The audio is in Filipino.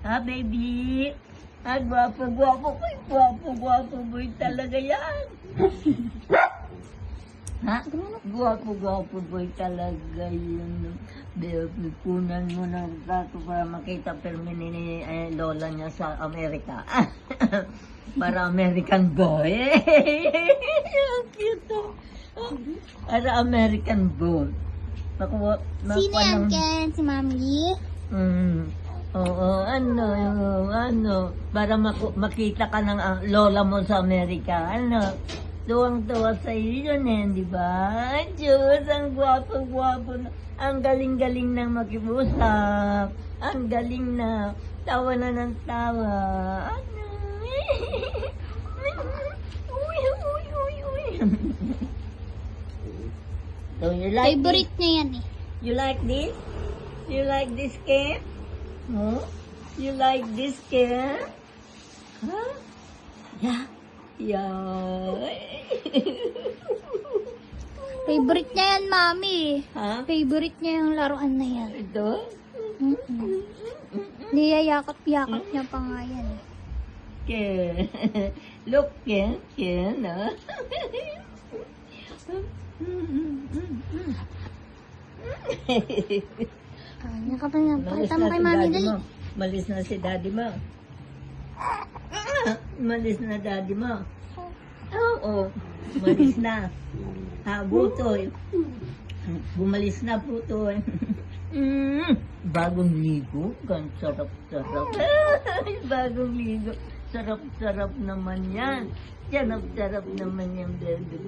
Ha, baby? Ha, gwapo-gwapo boy. Gwapo-gwapo boy talaga yan. Ha? Gwapo-gwapo boy talaga yun. Punan mo ng gato para makita permi ni lola niya sa Amerika. Para American boy. Ang cute to. Para American boy. Sino yan, Ken? Si Mami? Oo, para makita ka ng lola mo sa Amerika, tuwang-tuwa sa iyo yun di ba? Diyos, ang gwapo-gwapo, ang galing-galing na makipusap, ang galing na, tawa na ng tawa, uy. So, you like Favorite niya yan eh. You like this? You like this cat? Huh? You like this cat? Huh? Yeah. Yeah. Favorite niya yan, Mami. Ha? Favorite niya yung laruan na yan. Ito? Niyayakap-yakap niya pa nga yan eh. Ken. Look, Ken. Ken, Kanya ka pa nga. Pakita mo kay Mami dali. Malis na si daddy mo. Malis na daddy mo. Oo. Malis na. Butoy. Bumalis na, Butoy. Bagong ligo. Gan sarap-sarap. Bagong ligo. Sarap-sarap naman yan. Sarap-sarap naman yan, baby.